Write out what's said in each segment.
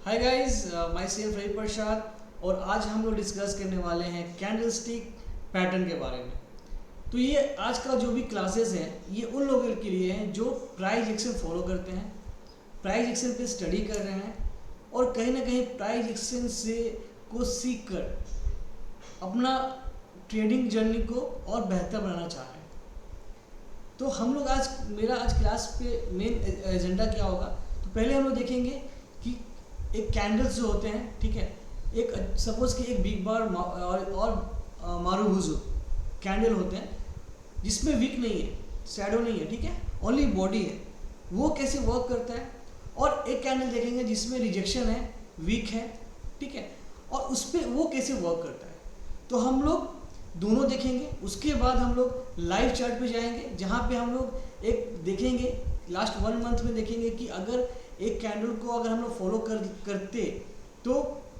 हाय guys, myself Ravi Prasad और आज हम लोग डिस्कस करने वाले हैं कैंडलस्टिक पैटर्न के बारे में। तो ये आज का जो भी क्लासेस हैं ये उन लोगों के लिए हैं जो प्राइस एक्शन फॉलो करते हैं, प्राइस एक्शन पे स्टडी कर रहे हैं और कहीं ना कहीं प्राइस एक्शन से को सीख कर अपना ट्रेडिंग जर्नी को और बेहतर बनाना चाह रहे हैं। तो हम लोग मेरा आज क्लास पे मेन एजेंडा क्या होगा, तो पहले हम लोग देखेंगे कि एक कैंडल्स जो होते हैं, ठीक है, एक सपोज कि एक बिग बार और मारुबुजु कैंडल होते हैं जिसमें विक नहीं है, शैडो नहीं है, ठीक है, ओनली बॉडी है, वो कैसे वर्क करता है। और एक कैंडल देखेंगे जिसमें रिजेक्शन है, वीक है, ठीक है, और उस पर वो कैसे वर्क करता है। तो हम लोग दोनों देखेंगे। उसके बाद हम लोग लाइव चार्ट पे जाएंगे जहाँ पे हम लोग एक देखेंगे लास्ट 1 मंथ में देखेंगे कि अगर एक कैंडल को अगर हम लोग फॉलो करते तो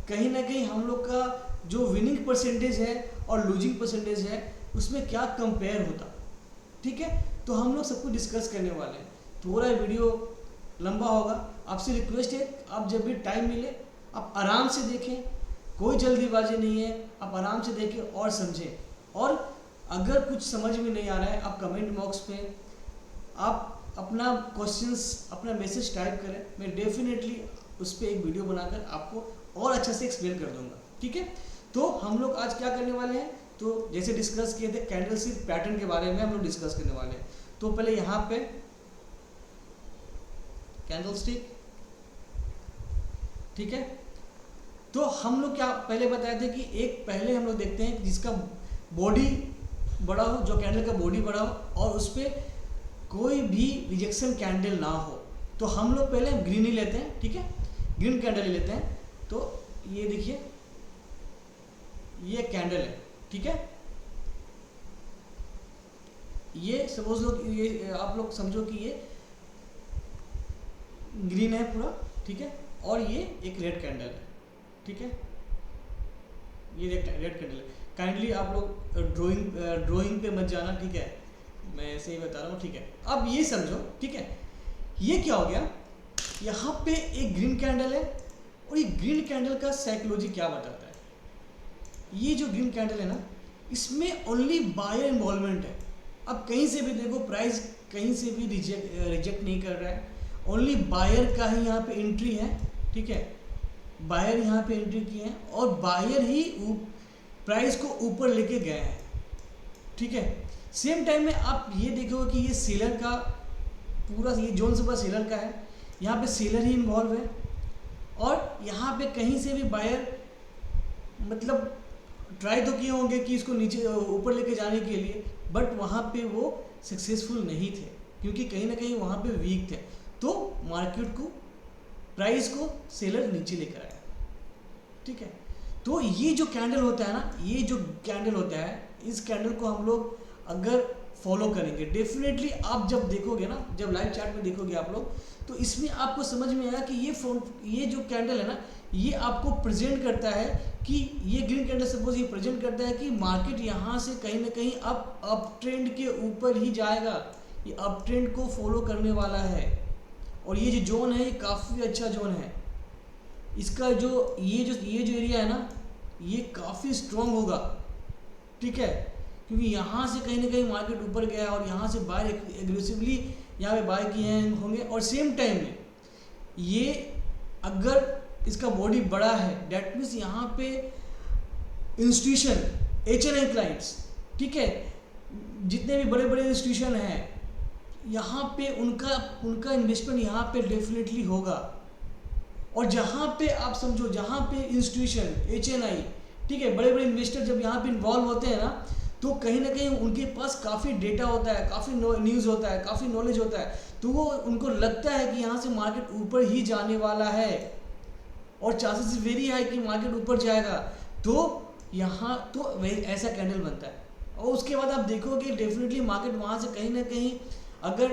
कहीं ना कहीं हम लोग का जो विनिंग परसेंटेज है और लूजिंग परसेंटेज है उसमें क्या कंपेयर होता, ठीक है। तो हम लोग सबको डिस्कस करने वाले हैं। थोड़ा वीडियो लंबा होगा, आपसे रिक्वेस्ट है आप जब भी टाइम मिले आप आराम से देखें, कोई जल्दीबाजी नहीं है, आप आराम से देखें और समझें। और अगर कुछ समझ में नहीं आ रहा है आप कमेंट बॉक्स में आप अपना क्वेश्चंस, अपना मैसेज टाइप करें, मैं डेफिनेटली उस पर एक वीडियो बनाकर आपको और अच्छा से एक्सप्लेन कर दूंगा, ठीक है। तो हम लोग आज क्या करने वाले हैं, तो जैसे डिस्कस किए थे कैंडलस्टिक पैटर्न के बारे में हम लोग डिस्कस करने वाले हैं। तो पहले यहाँ पे कैंडलस्टिक, ठीक है। तो हम लोग क्या पहले बताए थे कि एक पहले हम लोग देखते हैं जिसका बॉडी बड़ा हो, जो कैंडल का बॉडी बड़ा हो और उस पर कोई भी रिजेक्शन कैंडल ना हो। तो हम लोग पहले ग्रीन ही लेते हैं, ठीक है, ग्रीन कैंडल ही लेते हैं। तो ये देखिए ये कैंडल है, ठीक है, ये सपोज लोग ये आप लोग समझो कि ये ग्रीन है पूरा, ठीक है, और ये एक रेड कैंडल है, ठीक है, ये रेड कैंडल है। काइंडली आप लोग ड्राइंग पे मत जाना, ठीक है, मैं ऐसे ही बता रहा हूँ, ठीक है। अब ये समझो, ठीक है, ये क्या हो गया, यहाँ पे एक ग्रीन कैंडल है और ये ग्रीन कैंडल का साइकोलॉजी क्या बताता है। ये जो ग्रीन कैंडल है ना, इसमें ओनली बायर इन्वॉल्वमेंट है। अब कहीं से भी देखो प्राइस कहीं से भी रिजेक्ट नहीं कर रहा है, ओनली बायर का ही यहाँ पे एंट्री है, ठीक है, बायर यहाँ पे एंट्री किए हैं और बायर ही प्राइस को ऊपर लेके गए हैं, ठीक है। सेम टाइम में आप ये देखोगे कि ये सेलर का पूरा ये जोन सुपर सेलर का है, यहाँ पे सेलर ही इन्वॉल्व है और यहाँ पे कहीं से भी बायर मतलब ट्राई तो किए होंगे कि इसको नीचे ऊपर लेके जाने के लिए, बट वहाँ पे वो सक्सेसफुल नहीं थे क्योंकि कहीं ना कहीं वहाँ पे वीक थे। तो मार्केट को प्राइस को सेलर नीचे लेकर आया, ठीक है। तो ये जो कैंडल होता है ना, ये जो कैंडल होता है, इस कैंडल को हम लोग अगर फॉलो करेंगे डेफिनेटली आप जब देखोगे ना, जब लाइव चार्ट में देखोगे आप लोग, तो इसमें आपको समझ में आएगा कि ये जो कैंडल है ना, ये आपको प्रेजेंट करता है कि ये ग्रीन कैंडल सपोज ये प्रेजेंट करता है कि मार्केट यहाँ से कहीं ना कहीं अप ट्रेंड के ऊपर ही जाएगा, ये अप ट्रेंड को फॉलो करने वाला है। और ये जो जोन है ये काफ़ी अच्छा जोन है, इसका जो एरिया है ना ये काफ़ी स्ट्रॉन्ग होगा, ठीक है, क्योंकि यहाँ से कहीं ना कहीं मार्केट ऊपर गया है और यहाँ से बाय एग्रेसिवली यहाँ पे बाय किए होंगे। और सेम टाइम में ये अगर इसका बॉडी बड़ा है डेट मीन्स यहाँ पे इंस्टीट्यूशन HNI क्लाइंट्स, ठीक है, जितने भी बड़े बड़े इंस्टीट्यूशन हैं यहाँ पे उनका इन्वेस्टमेंट यहाँ पे डेफिनेटली होगा। और जहाँ पे आप समझो जहाँ पे इंस्टीट्यूशन HNI, ठीक है, बड़े बड़े इन्वेस्टर जब यहाँ पे इन्वॉल्व होते हैं ना, तो कहीं ना कहीं उनके पास काफ़ी डेटा होता है, काफ़ी न्यूज़ होता है, काफ़ी नॉलेज होता है, तो वो उनको लगता है कि यहाँ से मार्केट ऊपर ही जाने वाला है और चांसेस वेरी हाई कि मार्केट ऊपर जाएगा। तो यहाँ तो ऐसा कैंडल बनता है और उसके बाद आप देखोगे डेफिनेटली मार्केट वहाँ से कहीं ना कहीं अगर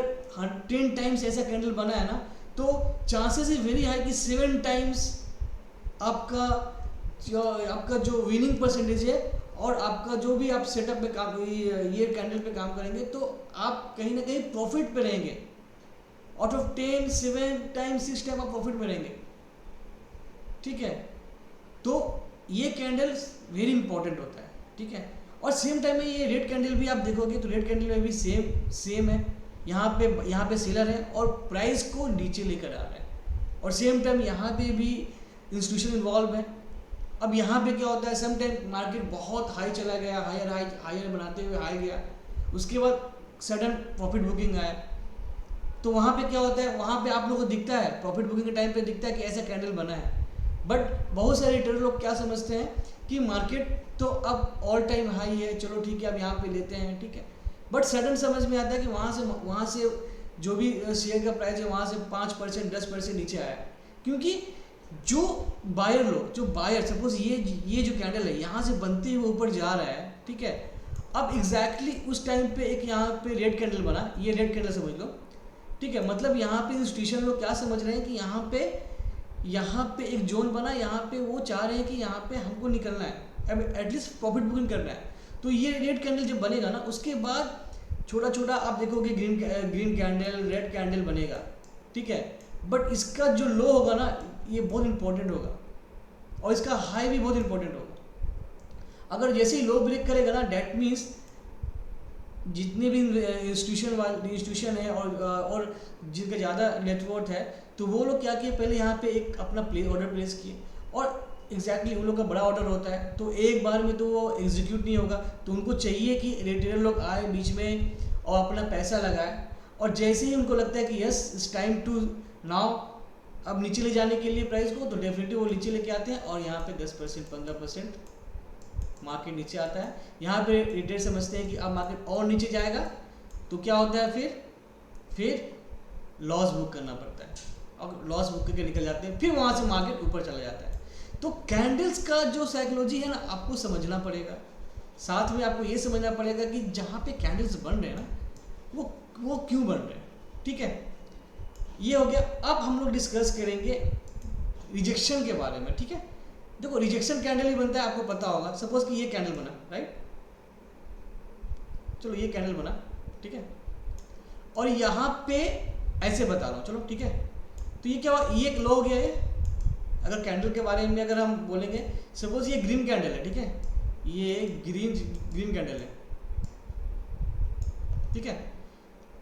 10 टाइम्स ऐसा कैंडल बना है ना, तो चांसेस इज वेरी हाई कि 7 टाइम्स आपका जो विनिंग परसेंटेज है और आपका जो भी आप सेटअप पे काम ये कैंडल पे काम करेंगे तो आप कहीं ना कहीं प्रॉफिट पे रहेंगे। आउट ऑफ 10 7 टाइम्स 6 टाइम आप प्रॉफिट में रहेंगे। ठीक है। तो ये कैंडल वेरी इंपॉर्टेंट होता है, ठीक है। और सेम टाइम में ये रेड कैंडल भी आप देखोगे तो रेड कैंडल में भी सेम है, यहाँ पे सेलर है और प्राइस को नीचे लेकर आ रहा है, और सेम टाइम यहाँ पे भी इंस्टीट्यूशन इन्वॉल्व है। अब यहाँ पे क्या होता है, सम टाइम मार्केट बहुत हाई चला गया, हायर बनाते हुए हाई गया, उसके बाद सडन प्रॉफिट बुकिंग आया, तो वहाँ पे क्या होता है, वहाँ पे आप लोगों को दिखता है प्रॉफिट बुकिंग के टाइम पे दिखता है कि ऐसा कैंडल बना है। बट बहुत सारे ट्रेडर लोग क्या समझते हैं कि मार्केट तो अब ऑल टाइम हाई है, चलो ठीक है अब यहाँ पे लेते हैं, ठीक है। बट सडन समझ में आता है कि वहाँ से जो भी शेयर का प्राइस है वहाँ से 5% 10% नीचे आया, क्योंकि जो बायर सपोज ये जो कैंडल है यहाँ से बनते हुए ऊपर जा रहा है, ठीक है। अब एग्जैक्टली उस टाइम पे एक यहाँ पे रेड कैंडल बना, ये रेड कैंडल समझ लो, ठीक है। मतलब यहाँ पे इंस्टीट्यूशन लोग क्या समझ रहे हैं कि यहाँ पे एक जोन बना, यहाँ पे वो चाह रहे हैं कि यहाँ पे हमको निकलना है, अब एटलीस्ट प्रॉफिट बुकिंग करना है। तो ये रेड कैंडल जब बनेगा ना, उसके बाद छोटा छोटा आप देखोगे ग्रीन कैंडल, रेड कैंडल बनेगा, ठीक है। बट इसका जो लो होगा ना, ये बहुत इंपॉर्टेंट होगा, और इसका हाई भी बहुत इंपॉर्टेंट होगा। अगर जैसे ही लो ब्रेक करेगा ना, डेट मीन्स जितने भी इंस्टीट्यूशन है और जिनका ज़्यादा नेटवर्थ है, तो वो लोग क्या किए, पहले यहाँ पे एक अपना ऑर्डर प्लेस किए, और एग्जैक्टली उन लोग का बड़ा ऑर्डर होता है, तो एक बार में तो वो एग्जीक्यूट नहीं होगा, तो उनको चाहिए कि रिटेलर लोग आए बीच में और अपना पैसा लगाए, और जैसे ही उनको लगता है कि yes it's time to now अब नीचे ले जाने के लिए प्राइस को, तो डेफिनेटली वो नीचे लेके आते हैं, और यहाँ पे 10% 15% मार्केट नीचे आता है। यहाँ पे रिटेलर समझते हैं कि अब मार्केट और नीचे जाएगा, तो क्या होता है, फिर लॉस बुक करना पड़ता है, और लॉस बुक करके निकल जाते हैं, फिर वहाँ से मार्केट ऊपर चला जाता है। तो कैंडल्स का जो साइकोलॉजी है ना, आपको समझना पड़ेगा, साथ में आपको ये समझना पड़ेगा कि जहाँ पे कैंडल्स बन रहे हैं ना, वो क्यों बन रहे हैं, ठीक है। ये हो गया। अब हम लोग डिस्कस करेंगे रिजेक्शन के बारे में, ठीक है। देखो रिजेक्शन कैंडल ही बनता है, आपको पता होगा। सपोज कि ये कैंडल बना, राइट, चलो ये कैंडल बना, ठीक है, और यहाँ पे ऐसे बता रहा हूँ, चलो ठीक है। तो ये क्या हुआ, ये एक लो हो गया है। अगर कैंडल के बारे में अगर हम बोलेंगे, सपोज ये ग्रीन कैंडल है, ठीक है, ये ग्रीन कैंडल है, ठीक है,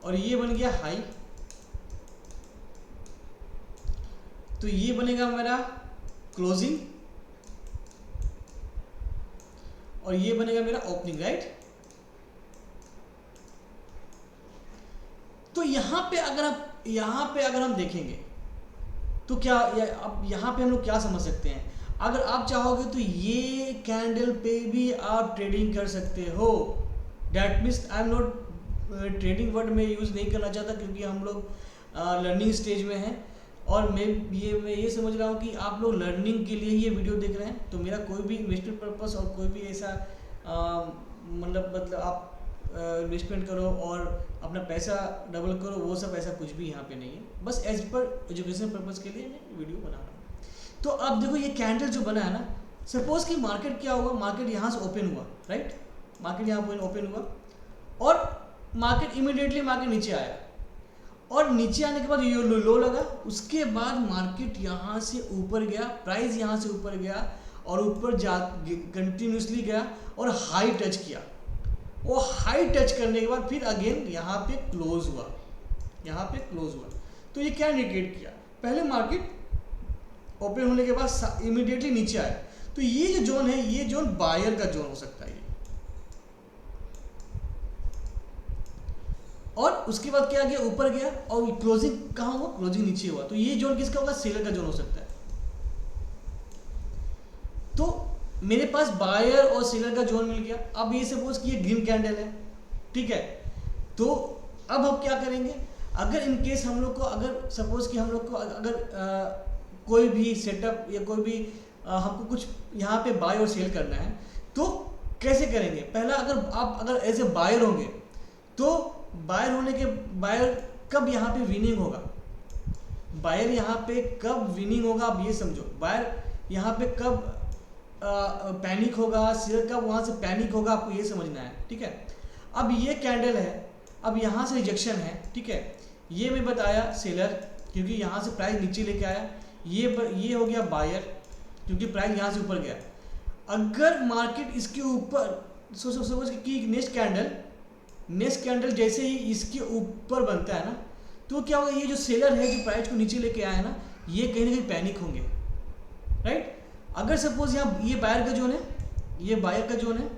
और ये बन गया हाई, तो ये बनेगा मेरा क्लोजिंग, और ये बनेगा मेरा ओपनिंग, राइट। तो यहाँ पे अगर हम देखेंगे तो क्या अब यहाँ पे हम लोग क्या समझ सकते हैं, अगर आप चाहोगे तो ये कैंडल पे भी आप ट्रेडिंग कर सकते हो। That means I am not trading word में यूज़ नहीं करना चाहता, क्योंकि हम लोग लर्निंग स्टेज में हैं, और मैं ये समझ रहा हूँ कि आप लोग लर्निंग के लिए ये वीडियो देख रहे हैं। तो मेरा कोई भी इन्वेस्टमेंट पर्पस और कोई भी ऐसा मतलब आप इन्वेस्टमेंट करो और अपना पैसा डबल करो, वो सब ऐसा कुछ भी यहाँ पे नहीं है। बस एज पर एजुकेशन पर्पस के लिए मैं वीडियो बना रहा हूँ। तो अब देखो ये कैंडल जो बना है ना, सपोज कि मार्केट क्या हुआ, मार्केट यहाँ से ओपन हुआ, राइट, मार्केट यहाँ ओपन हुआ, और मार्केट इमीडिएटली मार्केट नीचे आया, और नीचे आने के बाद ये लो लगा, उसके बाद मार्केट यहाँ से ऊपर गया, प्राइस यहाँ से ऊपर गया, और ऊपर कंटिन्यूसली गया और हाई टच किया। वो हाई टच करने के बाद फिर अगेन यहाँ पे क्लोज हुआ, तो ये क्या इंडिकेट किया, पहले मार्केट ओपन होने के बाद इमीडिएटली नीचे आया, तो ये जो जोन है, ये जोन बायर का जोन हो सकता है। और उसके बाद क्या गया, ऊपर गया, और क्लोजिंग कहाँ हुआ, क्लोजिंग नीचे हुआ, तो ये जोन किसका होगा, सेलर का जोन हो सकता है। तो मेरे पास बायर और सेलर का जोन मिल गया। अब ये सपोज कि ये ग्रीन कैंडल है, ठीक है, तो अब हम क्या करेंगे, अगर इन केस हम लोग को, अगर सपोज कि हम लोग को अगर कोई भी सेटअप या कोई भी हमको कुछ यहाँ पे बाय और सेल करना है, तो कैसे करेंगे। पहला, अगर एज ए बायर होंगे, तो बायर कब यहाँ पे विनिंग होगा, बायर यहाँ पे कब विनिंग होगा, आप ये समझो। बायर यहाँ पे कब पैनिक होगा, सेलर कब वहाँ से पैनिक होगा, आपको ये समझना है, ठीक है। अब ये कैंडल है, अब यहाँ से रिजेक्शन है, ठीक है, ये मैं बताया सेलर, क्योंकि यहाँ से प्राइस नीचे लेके आया, ये हो गया बायर, क्योंकि प्राइस यहाँ से ऊपर गया। अगर मार्केट इसके ऊपर सपोज कि नेक्स्ट कैंडल जैसे ही इसके ऊपर बनता है ना, तो क्या होगा, ये जो सेलर है जो प्राइस को नीचे लेके आया है ना, ये कहीं ना कहीं पैनिक होंगे, राइट। अगर सपोज यहाँ ये बायर का जोन है, ये बायर का जोन है,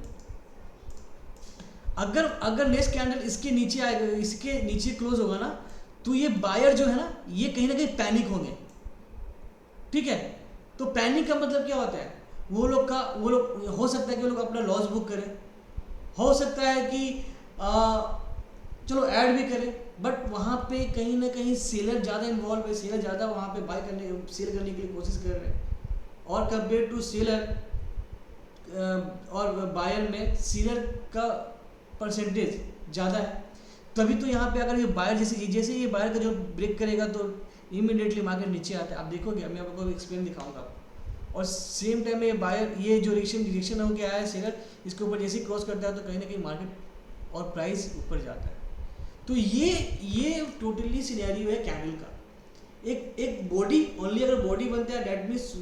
अगर नेक्स्ट कैंडल इसके नीचे आएगा, इसके नीचे क्लोज होगा ना, तो ये बायर जो है ना, ये कहीं ना कहीं पैनिक होंगे, ठीक है। तो पैनिक का मतलब क्या होता है, वो लोग हो सकता है कि वो लोग अपना लॉस बुक करें, हो सकता है कि चलो ऐड भी करें, बट वहाँ पे कहीं ना कहीं सेलर ज़्यादा इन्वॉल्व है, सेलर ज़्यादा वहाँ पे सेल करने के लिए कोशिश कर रहे हैं, और कंपेयर टू सेलर और बायर में सेलर का परसेंटेज ज़्यादा है। तभी तो यहाँ पे अगर ये बायर जैसे ये बायर का जो ब्रेक करेगा तो इमीडिएटली मार्केट नीचे आता है। आप देखोगे, मैं आपको एक्सप्लेन दिखाऊंगा। और सेम टाइम में बायर ये जो रिएक्शन हो के आया है सेलर, इसके ऊपर जैसे ही क्रॉस करता है तो कहीं ना कहीं मार्केट और प्राइस ऊपर जाता है। तो ये टोटली सिनेरियो है कैंडल का। एक बॉडी, ओनली अगर बॉडी बनता है दैट मीन्स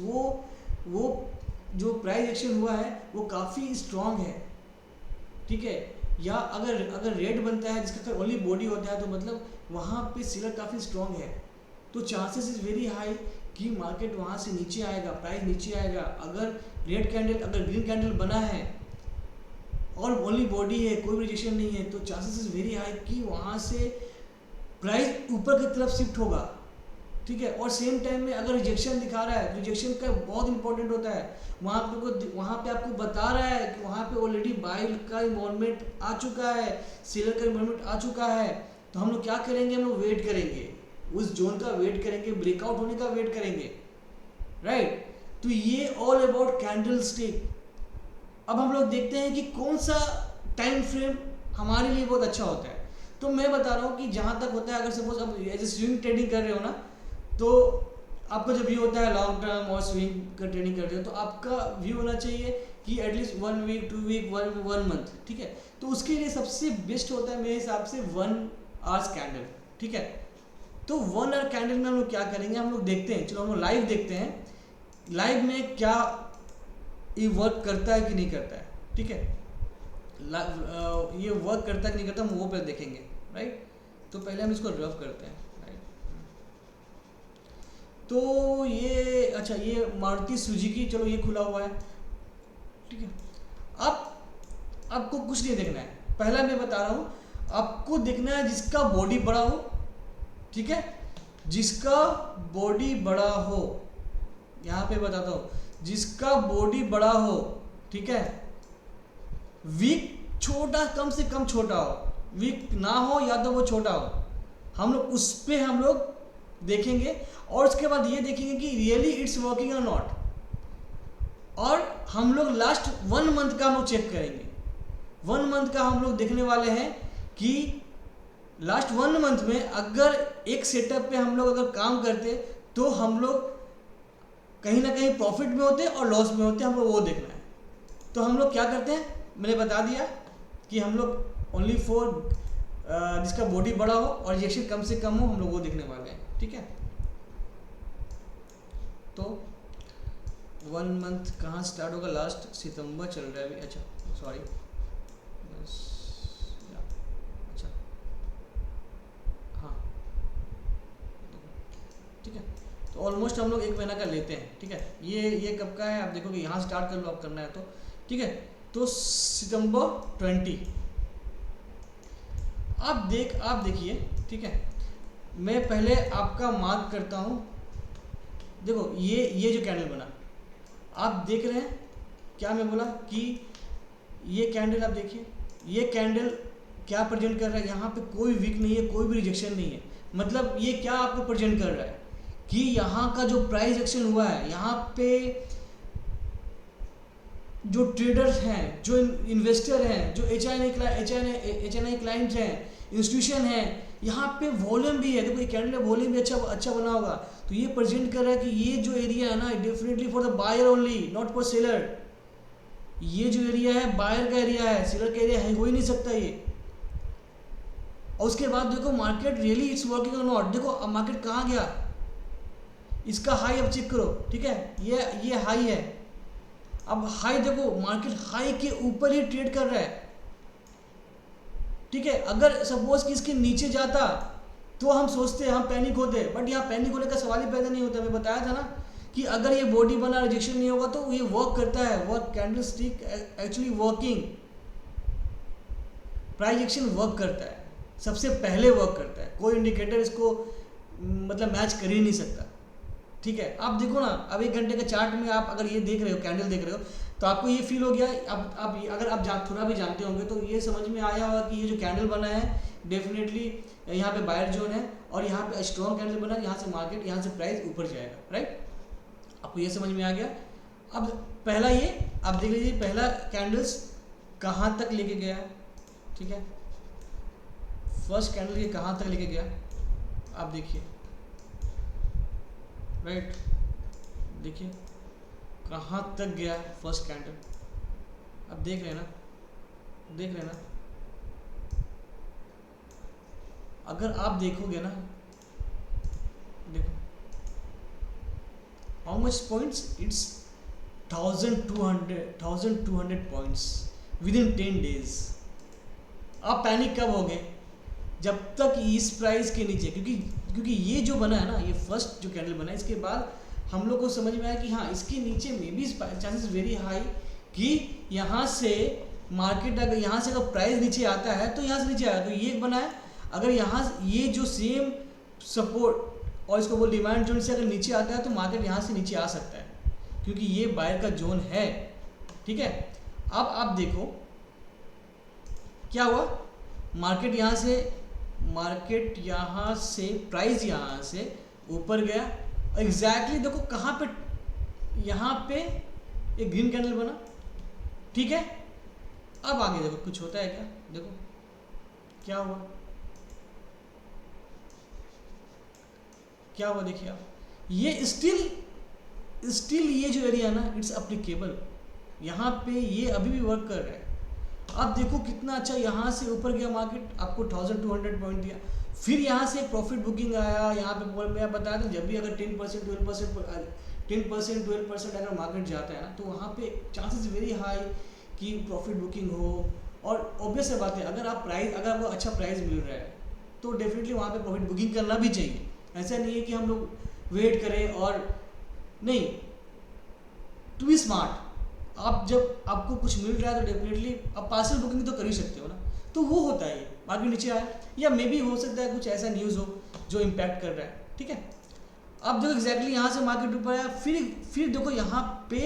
वो जो प्राइस एक्शन हुआ है वो काफ़ी स्ट्रांग है, ठीक है। या अगर रेड बनता है जिसका ओनली बॉडी होता है तो मतलब वहाँ पे सेलर काफ़ी स्ट्रांग है, तो चांसेस इज़ वेरी हाई कि मार्केट वहाँ से नीचे आएगा, प्राइस नीचे आएगा। अगर रेड कैंडल, अगर ग्रीन कैंडल बना है और ओनली बॉडी है, कोई भी रिजेक्शन नहीं है, तो चांसेस इज़ वेरी हाई कि वहाँ से प्राइस ऊपर की तरफ शिफ्ट होगा, ठीक है। और सेम टाइम में अगर रिजेक्शन दिखा रहा है, रिजेक्शन का बहुत इंपॉर्टेंट होता है, वहाँ पे आपको बता रहा है कि वहाँ पे ऑलरेडी बाय का इन्वॉल्वमेंट आ चुका है, सेलर का इन्वॉल्वमेंट आ चुका है, तो हम लोग क्या करेंगे, हम लोग वेट करेंगे, उस जोन का वेट करेंगे, ब्रेकआउट होने का वेट करेंगे, राइट। तो ये ऑल अबाउट कैंडलस्टिक। अब हम लोग देखते हैं कि कौन सा टाइम फ्रेम हमारे लिए बहुत अच्छा होता है। तो मैं बता रहा हूँ कि जहाँ तक होता है, अगर सपोज आप एज ए स्विंग ट्रेडिंग कर रहे हो ना, तो आपका जो व्यू होता है लॉन्ग टर्म और स्विंग का ट्रेडिंग कर रहे हो, तो आपका व्यू होना चाहिए कि एटलीस्ट 1 वीक 2 वीक 1 मंथ, ठीक है। तो उसके लिए सबसे बेस्ट होता है मेरे हिसाब से 1 आवर्स कैंडल, ठीक है। तो 1 आवर कैंडल में हम लोग क्या करेंगे, हम लोग देखते हैं, चलो हम लोग लाइव देखते हैं, लाइव में क्या ये वर्क करता है कि नहीं करता है, ठीक है। ये वर्क करता है कि नहीं करता, हम वो पर देखेंगे, राइट। तो पहले हम इसको रफ करते हैं, राइट। तो ये अच्छा, ये मारुति सुजुकी, चलो ये खुला हुआ है, ठीक है। अब आपको कुछ नहीं देखना है, पहला मैं बता रहा हूँ, आपको देखना है जिसका बॉडी बड़ा हो, ठीक है, जिसका बॉडी बड़ा हो, यहाँ पे बताता हूँ, जिसका बॉडी बड़ा हो, ठीक है, वीक छोटा, कम से कम छोटा हो, वीक ना हो या तो वो छोटा हो, हम लोग उस पे हम लोग देखेंगे। और उसके बाद ये देखेंगे कि रियली इट्स वर्किंग और नॉट। और हम लोग लास्ट 1 मंथ का हम लोग चेक करेंगे, 1 मंथ का हम लोग देखने वाले हैं कि लास्ट 1 मंथ में अगर एक सेटअप पे हम लोग अगर काम करते तो हम लोग कहीं ना कहीं प्रॉफिट में होते और लॉस में होते, हम लोग वो देखना है। तो हम लोग क्या करते हैं, मैंने बता दिया कि हम लोग ओनली फॉर जिसका बॉडी बड़ा हो और रिजेक्शन कम से कम हो, हम लोग वो देखने वाले हैं, ठीक है। तो 1 मंथ कहाँ स्टार्ट होगा, लास्ट सितंबर चल रहा है अभी, अच्छा सॉरी, अच्छा हाँ, ठीक है। तो ऑलमोस्ट हम लोग 1 महीना का लेते हैं, ठीक है। ये कब का है, आप देखोगे यहाँ स्टार्ट कर लो, आप करना है तो, ठीक है। तो सितंबर 20 आप देखिए, ठीक है। मैं पहले आपका मार्क करता हूँ, देखो ये जो कैंडल बना, आप देख रहे हैं क्या मैं बोला कि ये कैंडल आप देखिए, ये कैंडल क्या प्रेजेंट कर रहा है, यहाँ पे कोई वीक नहीं है, कोई भी रिजेक्शन नहीं है। मतलब ये क्या आपको प्रेजेंट कर रहा है कि यहाँ का जो प्राइस एक्शन हुआ है, यहाँ पे जो ट्रेडर्स हैं, जो इन्वेस्टर हैं, जो एच एन आई क्लाइंट्स हैं, इंस्टीट्यूशन हैं, यहाँ पे वॉल्यूम भी है। देखो ये कैंडल में वॉल्यूम भी अच्छा बना होगा, तो ये प्रेजेंट कर रहा है कि ये जो एरिया है ना, definitely for the buyer only, not for seller. ये जो एरिया है बायर का एरिया है, सेलर का एरिया है, हो ही नहीं सकता ये। और उसके बाद देखो मार्केट रियली इट्स वर्किंग और नॉट। देखो अब मार्केट कहाँ गया, इसका हाई अब चेक करो, ठीक है, ये हाई है। अब हाई देखो, मार्केट हाई के ऊपर ही ट्रेड कर रहा है, ठीक है। अगर सपोज कि इसके नीचे जाता तो हम सोचते, हम पैनिक होते, बट यहाँ पैनिक होने का सवाल ही पैदा नहीं होता। मैं बताया था ना कि अगर ये बॉडी बना रिजेक्शन नहीं होगा तो ये वर्क करता है, work candle stick actually working, price action work करता है, सबसे पहले वर्क करता है, कोई इंडिकेटर इसको मतलब मैच कर ही नहीं सकता, ठीक है। आप देखो ना, अब 1 घंटे का चार्ट में आप अगर ये देख रहे हो, कैंडल देख रहे हो, तो आपको ये फील हो गया, अब अगर आप थोड़ा भी जानते होंगे तो ये समझ में आया होगा कि ये जो कैंडल बना है डेफिनेटली यहाँ पे बायर जोन है, और यहाँ पे स्ट्रॉन्ग कैंडल बना है, यहाँ से मार्केट, यहाँ से प्राइस ऊपर जाएगा, राइट। आपको ये समझ में आ गया। अब पहला ये आप देख लीजिए, पहला कैंडल्स कहाँ तक लेके गया, ठीक है, फर्स्ट कैंडल ये कहाँ तक लेके गया आप देखिए, राइट, देखिए कहाँ तक गया फर्स्ट कैंडल, अब देख रहे हैं ना, देख रहे हैं ना। अगर आप देखोगे ना, देखो how much points, it's 1200 points with in 10 days. आप पैनिक कब होगे, जब तक इस प्राइस के नीचे, क्योंकि ये जो बना है ना, ये फर्स्ट जो कैंडल बना है, इसके बाद हम लोग को समझ में आया कि हाँ इसके नीचे में भी चांसेस वेरी हाई कि यहाँ से मार्केट, अगर यहाँ से अगर प्राइस नीचे आता है तो यहाँ से नीचे आया, तो ये बना है। अगर यहाँ ये जो सेम सपोर्ट और इसको वो डिमांड जोन से अगर नीचे आता है तो मार्केट यहाँ से नीचे आ सकता है, क्योंकि ये बायर का जोन है, ठीक है। अब आप देखो क्या हुआ, मार्केट यहाँ से प्राइस यहाँ से ऊपर गया, एग्जैक्टली देखो कहाँ पे, यहाँ पे एक ग्रीन कैंडल बना, ठीक है। अब आगे देखो कुछ होता है क्या, देखो क्या हुआ, क्या हुआ, देखिए आप, ये स्टिल ये जो एरिया है ना, इट्स अप्लीकेबल, यहाँ पे ये अभी भी वर्क कर रहा है। आप देखो कितना अच्छा यहाँ से ऊपर गया मार्केट, आपको 1200 पॉइंट दिया, फिर यहाँ से प्रॉफिट बुकिंग आया, यहाँ पे मैं बताया था जब भी अगर 10% 12% अगर मार्केट जाता है ना, तो वहाँ पे चांसेस वेरी हाई कि प्रॉफिट बुकिंग हो। और ऑब्वियस है बात है, अगर आपको अच्छा प्राइस मिल रहा है तो डेफिनेटली वहाँ पे प्रॉफिट बुकिंग करना भी चाहिए। ऐसा नहीं है कि हम लोग वेट करें, और नहीं, टू बी स्मार्ट, आप जब आपको कुछ मिल रहा है तो डेफिनेटली आप पार्सल बुकिंग तो कर ही सकते हो ना, तो वो होता है, मार्केट नीचे आया, या मे बी हो सकता है कुछ ऐसा न्यूज़ हो जो इम्पैक्ट कर रहा है, ठीक है। अब देखो एग्जैक्टली यहाँ से मार्केट ऊपर आया, फिर देखो यहाँ पे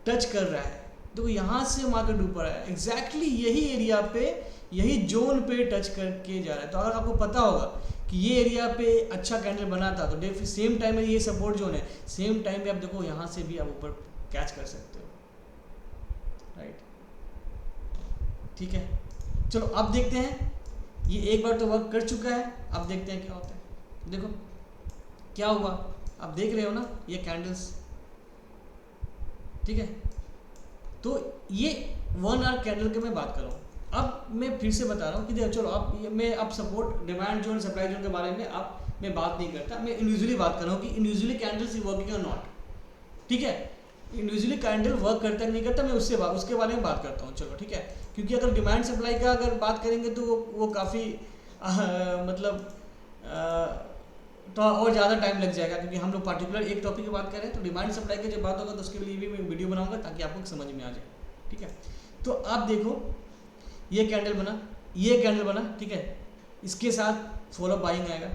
टच कर रहा है, देखो यहाँ से मार्केट ऊपर आया, एग्जैक्टली यही एरिया पे, यही जोन पे टच करके जा रहा है। तो अगर आपको पता होगा कि ये एरिया पे अच्छा कैंडल बना था, तो सेम टाइम में ये सपोर्ट जोन है, सेम टाइम पे आप देखो यहाँ से भी आप ऊपर कैच कर सकते हो, राइट, ठीक है। चलो अब देखते हैं, ये एक बार तो वर्क कर चुका है, अब देखते हैं क्या होता है। देखो क्या हुआ, आप देख रहे हो ना ये कैंडल्स, ठीक है। तो ये 1 आवर कैंडल की मैं बात कर रहा हूँ। अब मैं फिर से बता रहा हूँ कि देखो, चलो मैं अब support, demand zone, supply zone के बारे में मैं बात नहीं करता, मैं इंडिविजुअली बात कर रहा हूँ कि इंडिविजुअली कैंडल्स वर्किंग और नॉट, ठीक है। इंडिविजुअली कैंडल वर्क करता नहीं करता, मैं उसके बारे में बात करता हूँ, चलो ठीक है। क्योंकि अगर डिमांड सप्लाई का अगर बात करेंगे तो वो काफ़ी मतलब तो और ज़्यादा टाइम लग जाएगा, क्योंकि हम लोग पार्टिकुलर एक टॉपिक की बात कर रहे हैं। तो डिमांड सप्लाई की जब बात होगा तो उसके लिए भी मैं वीडियो बनाऊंगा ताकि आपको समझ में आ जाए, ठीक है। तो आप देखो ये कैंडल बना, ये कैंडल बना, ठीक है, इसके साथ फॉलोअप बाइंग आएगा,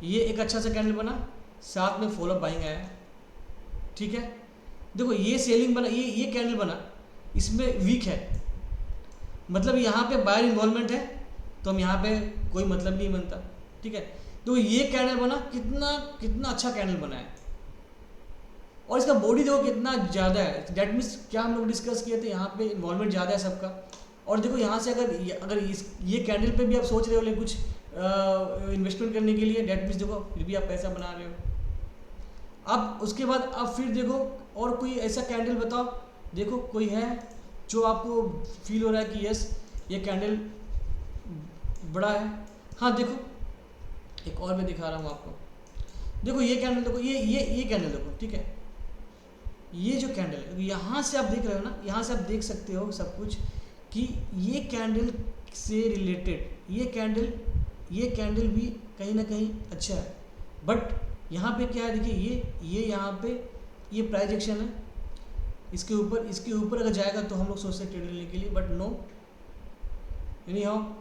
ये एक अच्छा सा कैंडल बना, साथ में फॉलोअप बाइंग आया, ठीक है। देखो ये सेलिंग बना, ये कैंडल बना, इसमें वीक है, मतलब यहाँ पे बायर इन्वॉल्वमेंट है, तो हम यहाँ पे कोई मतलब नहीं बनता, ठीक है। तो ये कैंडल बना, कितना अच्छा कैंडल बना है, और इसका बॉडी देखो कितना ज़्यादा है। दैट मीन्स क्या हम लोग डिस्कस किए थे, यहाँ पे इन्वॉल्वमेंट ज़्यादा है सबका। और देखो यहाँ से अगर ये कैंडल पे भी आप सोच रहे हो कुछ इन्वेस्टमेंट करने के लिए, दैट मीन्स देखो फिर भी आप पैसा बना रहे हो। अब उसके बाद आप फिर देखो और कोई ऐसा कैंडल बताओ, देखो कोई है जो आपको फील हो रहा है कि यस ये कैंडल बड़ा है। हाँ देखो एक और मैं दिखा रहा हूँ आपको, देखो ये कैंडल देखो, ये कैंडल देखो, ठीक है। ये जो कैंडल है यहाँ से आप देख रहे हो ना, यहाँ से आप देख सकते हो सब कुछ कि ये कैंडल से रिलेटेड ये कैंडल भी कहीं ना कहीं अच्छा है। बट यहाँ पे क्या है, देखिए ये यहाँ पे ये प्राइस एक्शन है, इसके ऊपर अगर जाएगा तो हम लोग सोचते हैं ट्रेड लेने के लिए, बट नो। यानी हम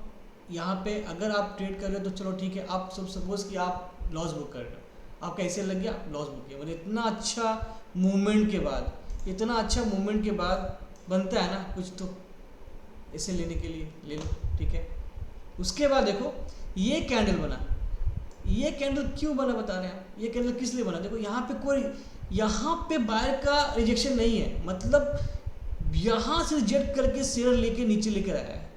यहाँ पे अगर आप ट्रेड कर रहे हो तो चलो ठीक है, आप सब सपोज कि आप लॉस बुक कर रहे हो, आपका ऐसे लग गया, लॉस बुक किया, मतलब इतना अच्छा मूवमेंट के बाद बनता है ना कुछ, तो इसे लेने के लिए ले लो, ठीक है। उसके बाद देखो ये कैंडल बना, ये कैंडल क्यों बना बता रहे हैं, ये कैंडल किस लिए बना। देखो यहाँ पे बायर का रिजेक्शन नहीं है, मतलब यहाँ से रिजेक्ट करके शेयर लेके नीचे लेकर आया है।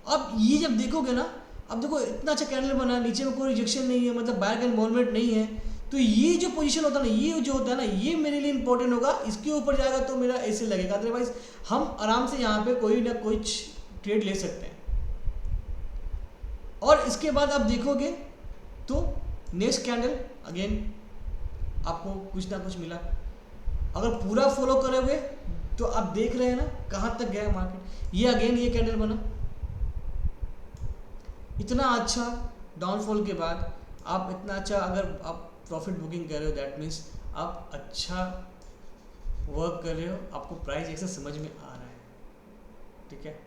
अब ये जब देखोगे ना, अब देखो इतना अच्छा कैंडल बना, नीचे में कोई रिजेक्शन नहीं है, मतलब बायर का इन्वॉल्वमेंट नहीं है, तो ये जो पोजीशन होता है ना, ये जो होता है ना, ये मेरे लिए इंपॉर्टेंट होगा। इसके ऊपर जाएगा तो मेरा ऐसे लगेगा, अदरवाइज हम आराम से यहाँ पे कोई ना कोई ट्रेड ले सकते हैं। और इसके बाद आप देखोगे तो नेक्स्ट कैंडल अगेन आपको कुछ ना कुछ मिला। अगर पूरा फॉलो करोगे तो आप देख रहे हैं ना कहाँ तक गया मार्केट। ये अगेन ये कैंडल बना, इतना अच्छा डाउनफॉल के बाद आप इतना अच्छा, अगर आप प्रॉफिट बुकिंग कर रहे हो, दैट मीन्स आप अच्छा वर्क कर रहे हो, आपको प्राइस एक्शन समझ में आ रहा है, ठीक है,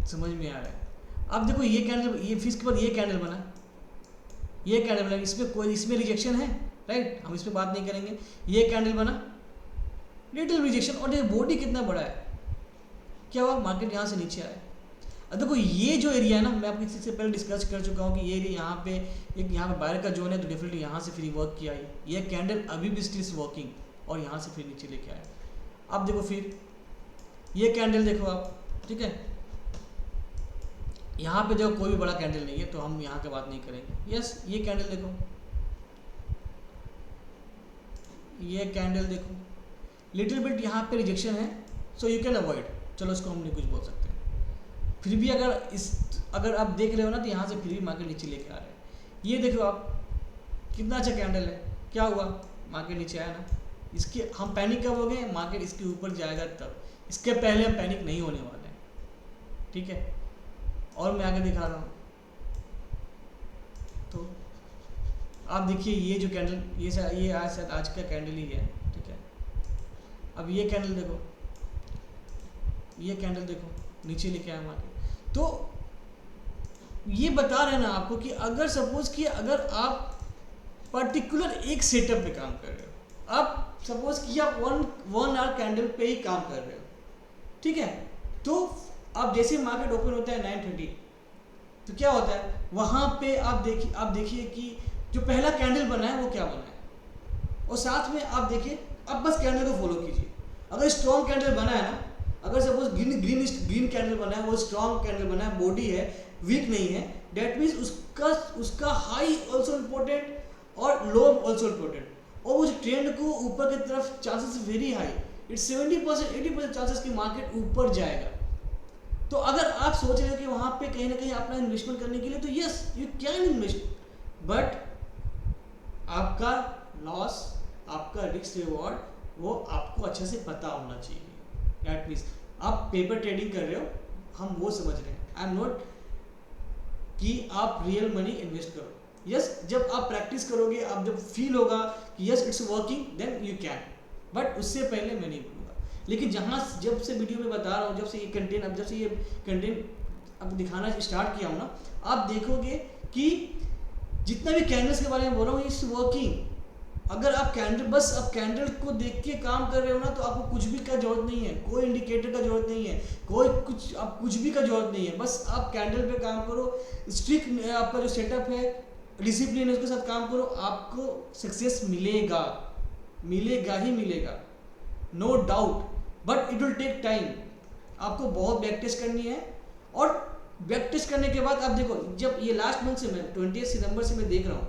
समझ में आ रहा है। अब देखो ये कैंडल, ये फिर इसके बाद ये कैंडल बना, इसमें रिजेक्शन है, राइट, हम इस पर बात नहीं करेंगे। ये कैंडल बना, लिटिल रिजेक्शन, और ये बॉडी कितना बड़ा है, क्या हुआ, मार्केट यहाँ से नीचे आया। अब देखो ये जो एरिया है ना, मैं आपके इससे पहले डिस्कस कर चुका हूँ कि ये एरिया यहाँ पे यहाँ पे बायर का जोन है, तो डेफिनेटली यहाँ से फिर वर्क किया है। ये कैंडल अभी भी स्टिल वर्किंग, और यहाँ से फिर नीचे लेके आया। अब देखो फिर ये कैंडल देखो आप, ठीक है, यहाँ पे देखो कोई भी बड़ा कैंडल नहीं है, तो हम यहाँ की बात नहीं करेंगे। यस, ये कैंडल देखो, ये कैंडल देखो, लिटिल बिट यहाँ पे रिजेक्शन है, सो यू कैन अवॉइड, चलो इसको हम नहीं कुछ बोल सकते हैं। फिर भी अगर आप देख रहे हो ना, तो यहाँ से फिर भी मार्केट नीचे लेके आ रहे हैं। ये देखो आप, कितना अच्छा कैंडल है, क्या हुआ, मार्केट नीचे आया ना। इसके हम पैनिक कब हो गए, मार्केट इसके ऊपर जाएगा तब, इसके पहले हम पैनिक नहीं होने वाले हैं, ठीक है। और मैं आगे दिखा रहा हूँ, तो आप देखिए ये जो कैंडल, ये शायद आज का कैंडल ही है, ठीक है। अब ये कैंडल देखो, ये कैंडल देखो, नीचे लेके आया मार्केट। तो ये बता रहे हैं ना आपको कि अगर सपोज कि अगर आप पर्टिकुलर एक सेटअप पे काम कर रहे हो, आप सपोज कि आप वन आवर कैंडल पे ही काम कर रहे हो, ठीक है, तो आप जैसे मार्केट ओपन होता है 9:30, तो क्या होता है वहाँ पे आप देखिए कि जो पहला कैंडल बना है वो क्या बना है, और साथ में आप देखिए, अब बस कैंडल को फॉलो कीजिए। अगर स्ट्रॉन्ग कैंडल बना है ना, अगर सपोज ग्रीन कैंडल बना है, वो स्ट्रॉन्ग कैंडल बना है, बॉडी है, वीक नहीं है, डेट मीन्स उसका हाई ऑल्सो इम्पोर्टेंट और लो ऑल्सो इम्पोर्टेंट, और उस ट्रेंड को ऊपर की तरफ chances very high, it's 70% 80% chances कि मार्केट ऊपर जाएगा। तो अगर आप सोच रहे हो कि वहाँ पे कहीं ना कहीं अपना इन्वेस्टमेंट करने के लिए, तो yes you can invest, but आपका लॉस, आपका रिस्क रिवॉर्ड वो आपको अच्छे से पता होना चाहिए। दैट मीन्स आप पेपर ट्रेडिंग कर रहे हो, हम वो समझ रहे हैं, आई एम नॉट कि आप रियल मनी इन्वेस्ट करो। यस, जब आप प्रैक्टिस करोगे, आप जब फील होगा कि yes it's working, then you can, but उससे पहले मैं नहीं बोलूँगा। लेकिन जब से वीडियो में बता रहा हूँ, जब से ये कंटेंट अब दिखाना स्टार्ट किया हूँ ना, आप देखोगे कि जितना भी कैंडल्स के बारे में बोल रहा हूँ, इट्स वर्किंग। अगर आप कैंडल को देख के काम कर रहे हो ना, तो आपको कुछ भी का जरूरत नहीं है, कोई इंडिकेटर का जरूरत नहीं है, कुछ भी का जरूरत नहीं है। बस आप कैंडल पे काम करो, स्ट्रिक्ट आपका जो सेटअप है, डिसिप्लिन है, उसके साथ काम करो, आपको सक्सेस मिलेगा ही मिलेगा, no doubt, but it will take time. आपको बहुत बैक टेस्ट करनी है, और बैक टेस्ट करने के बाद आप देखो, जब ये लास्ट मंथ से मैं 20 सितंबर से मैं देख रहा हूँ,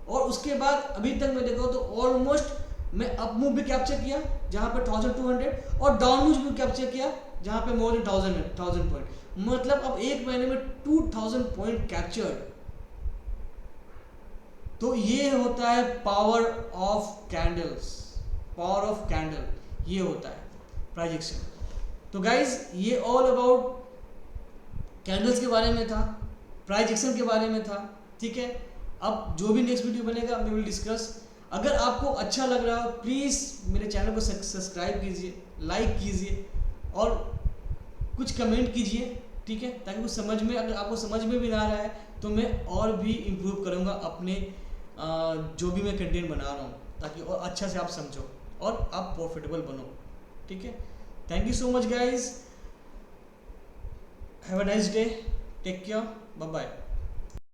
और उसके बाद अभी तक मैं देखा तो ऑलमोस्ट मैं अप मूव भी कैप्चर किया जहाँ पे 1200, और डाउन मूव भी कैप्चर किया जहाँ पे मोर देन 1000 पॉइंट, मतलब अब एक महीने में 2000 पॉइंट कैप्चर्ड। तो ये होता है power of candles, power of candle, ये होता है प्राइस एक्शन। तो गाइज ये ऑल अबाउट कैंडल्स के बारे में था, प्राइस एक्शन के बारे में था, ठीक है। अब जो भी नेक्स्ट वीडियो बनेगा वी विल डिस्कस। अगर आपको अच्छा लग रहा हो प्लीज़ मेरे चैनल को सब्सक्राइब कीजिए, लाइक कीजिए और कुछ कमेंट कीजिए, ठीक है, ताकि कुछ समझ में, अगर आपको समझ में भी ना आ रहा है तो मैं और भी इम्प्रूव करूँगा अपने जो भी मैं कंटेंट बना रहा हूँ, ताकि और अच्छा से आप समझो और आप प्रॉफिटेबल बनो, ठीक है। Thank you so much guys, have a nice day, take care, bye bye.